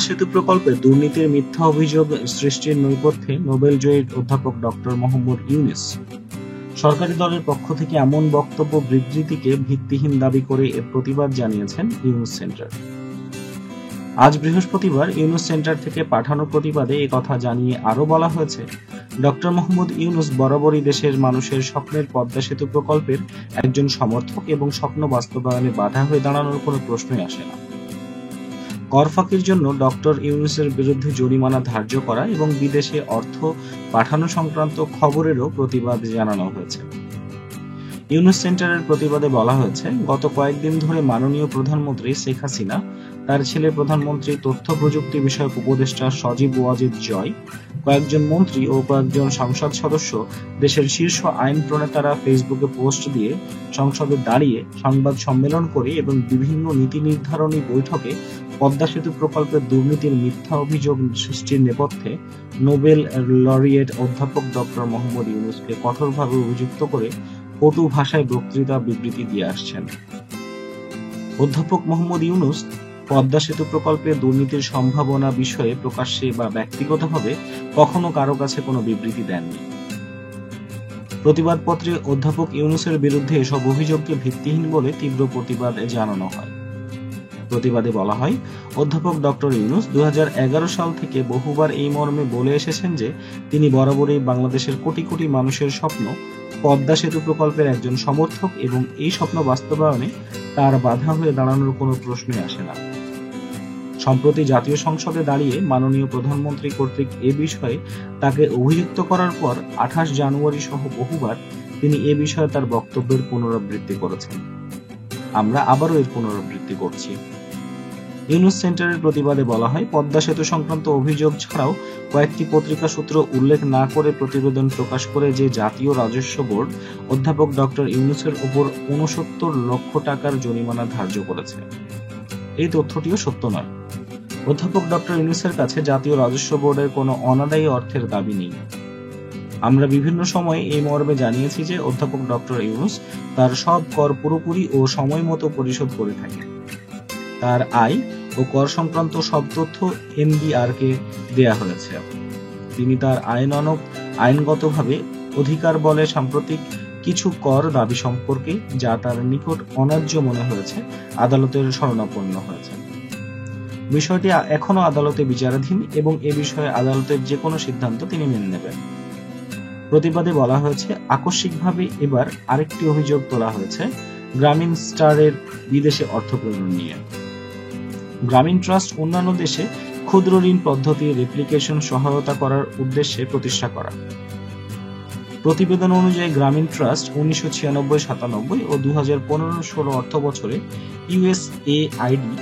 সেতু প্রকল্পে দুর্নীতির মিথ্যা অভিযোগ সৃষ্টির নেপথ্যে নোবেলজয়ী অধ্যাপক ডক্টর মোহাম্মদ ইউনূস। সরকারি দলের পক্ষ থেকে এমন বক্তব্য বিবৃতিকে ভিত্তিহীন দাবি করে এর প্রতিবাদ জানিয়েছেন ইউনূস সেন্টার। আজ বৃহস্পতিবার ইউনূস সেন্টার থেকে পাঠানো প্রতিবাদে একথা জানিয়ে আরও বলা হয়েছে, ডক্টর মোহাম্মদ ইউনূস বরাবরই দেশের মানুষের স্বপ্নের পদ্মা সেতু প্রকল্পের একজন সমর্থক এবং স্বপ্ন বাস্তবায়নে বাধা হয়ে দাঁড়ানোর কোনো প্রশ্নই আসে না। কর ফাঁকির জন্য ডক্টর ইউনূসের বিরুদ্ধে জরিমানা ধার্য করা এবং বিদেশে অর্থ পাঠানো সংক্রান্ত খবরেরও প্রতিবাদ জানানো হয়েছে। ইউনূস সেন্টারের প্রতিবাদে বলা হয়েছে, গত কয়েকদিন ধরে মাননীয় প্রধানমন্ত্রী শেখ হাসিনা, তার ছেলে প্রধানমন্ত্রী তথ্য প্রযুক্তি বিষয়ক উপদেষ্টা সজীব ওয়াজিদ জয়, কয়েকজন মন্ত্রী ও কয়েকজন সংসদ সদস্য, দেশের শীর্ষ আইন প্রণেতারা ফেসবুকে পোস্ট দিয়ে, সংসদে দাঁড়িয়ে, সংবাদ সম্মেলন করে এবং বিভিন্ন নীতি নির্ধারণী বৈঠকে পদ্মা সেতু প্রকল্পের দুর্নীতির মিথ্যা অভিযোগ সৃষ্টির নেপথ্যে নোবেল লরিয়েট অধ্যাপক ডক্টর মোহাম্মদ ইউনূসকে কঠোরভাবে অভিযুক্ত করে কটু ভাষায় বক্তৃতা বিবৃতি দিয়ে আসছেন। অধ্যাপক মোহাম্মদ ইউনূস পদ্মা সেতু প্রকল্পে দুর্নীতির সম্ভাবনা বিষয়ে প্রকাশ্যে বা ব্যক্তিগতভাবে কখনো কারো কাছে কোনো বিবৃতি দেননি। প্রতিবাদপত্রে অধ্যাপক ইউনূসের বিরুদ্ধে এসব অভিযোগকে ভিত্তিহীন বলে তীব্র প্রতিবাদ জানানো হয়। প্রতিবাদে বলা হয়, অধ্যাপক ডক্টর ইউনূস 2011 সাল থেকে বহুবার এই মর্মে বলে এসেছেন যে তিনি বরাবরই বাংলাদেশের কোটি কোটি মানুষের স্বপ্ন পদ্মা সেতু প্রকল্পের একজন সমর্থক এবং এই স্বপ্ন বাস্তবায়নে তার বাধা হয়ে দাঁড়ানোর কোনো প্রশ্নই আসে না। সম্প্রতি জাতীয় সংসদে দাঁড়িয়ে মাননীয় প্রধানমন্ত্রী কর্তৃক এ বিষয়ে তাকে অভিযুক্ত করার পর 28 জানুয়ারি সহ বহুবার তিনি এ বিষয়ে তার বক্তব্যের পুনরাবৃত্তি করেছেন। আমরা আবারও এর পুনরাবৃত্তি করছি। ইউনূস সেন্টারের প্রতিবাদে বলা হয়, পদ্মা সেতু সংক্রান্ত অভিযোগ ছাড়াও কয়েকটি পত্রিকা সূত্র উল্লেখ না করে প্রতিবেদন প্রকাশ করে যে জাতীয় রাজস্ব বোর্ড অধ্যাপক ডক্টর ইউনূসের উপর 69 লক্ষ টাকার জরিমানা ধার্য করেছে। এই তথ্যটিও সত্য নয়। অধ্যাপক ডক্টর ইউনূসের কাছে জাতীয় রাজস্ব বোর্ডের কোনো অনাদায়ী অর্থের দাবি নেই। আমরা বিভিন্ন সময়ে এই মর্মে জানিয়েছি যে অধ্যাপক ডক্টর ইউনূস তার সব কর পুরোপুরি ও সময় মতো পরিশোধ করে থাকেন। তার আয় ও কর সংক্রান্ত সব তথ্য এনবিআরকে দেয়া হয়েছে। তিনি তার আইনগতভাবে অধিকার বলে সাম্প্রতিক কিছু কর দাবি সম্পর্কে, যা তার নিকট অন্যায্য মনে হয়েছে, আদালতের শরণাপন্ন হয়েছে। বিষয়টি এখনো আদালতে বিচারাধীন এবং এ বিষয়ে আদালতের যে কোনো সিদ্ধান্ত তিনি মেনে নেবেন। প্রতিবাদে বলা হয়েছে, আকস্মিকভাবে এবার আরেকটি অভিযোগ তোলা হয়েছে গ্রামীণ স্টারের বিদেশে অর্থ প্রেরণ নিয়ে। গ্রামীণ ট্রাস্ট অন্যান্য দেশে ক্ষুদ্র ঋণ পদ্ধতি রেপ্লিকেশন সহায়তা করার উদ্দেশ্যে প্রতিষ্ঠা করা। প্রতিবেদন অনুযায়ী গ্রামীণ ট্রাস্ট 1996-97 ও 2015-16 অর্থ বছরে ইউএসএআইডি,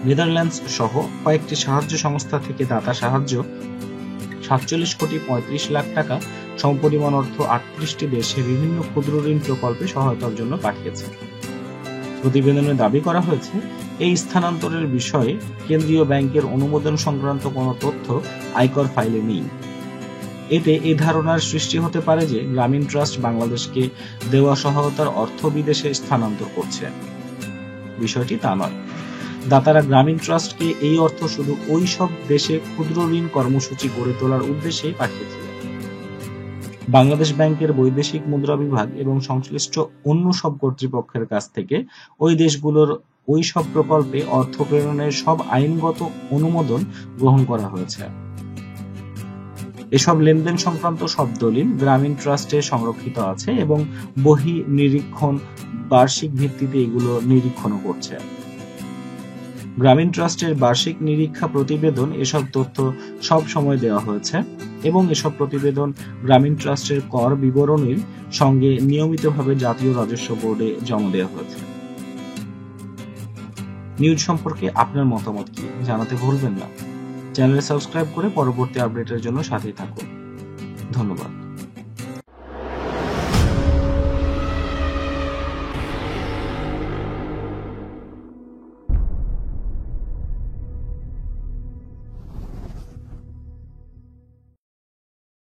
নেদারল্যান্ডস সহ কয়েকটি সাহায্য সংস্থা থেকে দাতা সাহায্য 47,35 লাখ টাকা সমপরিমাণ অর্থ 38টি দেশে বিভিন্ন ক্ষুদ্র ঋণ প্রকল্পে সহায়তার জন্য পাঠিয়েছে। প্রতিবেদনে দাবি করা হয়েছে, এই স্থানান্তরের বিষয়ে কেন্দ্রীয় ব্যাংকের অনুমোদন সংক্রান্ত কোনো তথ্য আয়কর ফাইলে নেই। এতে এই ধারণার সৃষ্টি হতে পারে যে গ্রামীণ ট্রাস্ট বাংলাদেশকে দেওয়া সহায়তার অর্থ বিদেশে স্থানান্তর করছে। বিষয়টি তা নয়। দাতারা গ্রামীণ ট্রাস্টকে এই অর্থ শুধু ওই সব দেশে ক্ষুদ্র ঋণ কর্মসূচি গড়ে তোলার উদ্দেশ্যে পাঠিয়েছিল। বাংলাদেশ ব্যাংকের বৈদেশিক মুদ্রা বিভাগ এবং সংশ্লিষ্ট অন্য সব কর্তৃপক্ষের কাছ থেকে ওই দেশগুলোর ওই সব প্রকল্পে অর্থ প্রেরণের সব আইনগত অনুমোদন গ্রহণ করা হয়েছে। এসব লেনদেন সংক্রান্ত সব দলিল গ্রামীণ ট্রাস্টে সংরক্ষিত আছে এবং বহি নিরীক্ষণ বার্ষিক ভিত্তিতে এগুলো নিরীক্ষণও করছে। গ্রামীণ ট্রাস্টের বার্ষিক নিরীক্ষা প্রতিবেদন এসব তথ্য সব সময় দেওয়া হয়েছে এবং এসব প্রতিবেদন গ্রামীণ ট্রাস্টের কর বিবরণীর সঙ্গে নিয়মিতভাবে জাতীয় রাজস্ব বোর্ডে জমা দেওয়া হয়েছে। নিউজ সম্পর্কে আপনার মতামত কি জানাতে ভুলবেন না। চ্যানেলে সাবস্ক্রাইব করে পরবর্তী আপডেটের জন্য সাথেই থাকুন। ধন্যবাদ।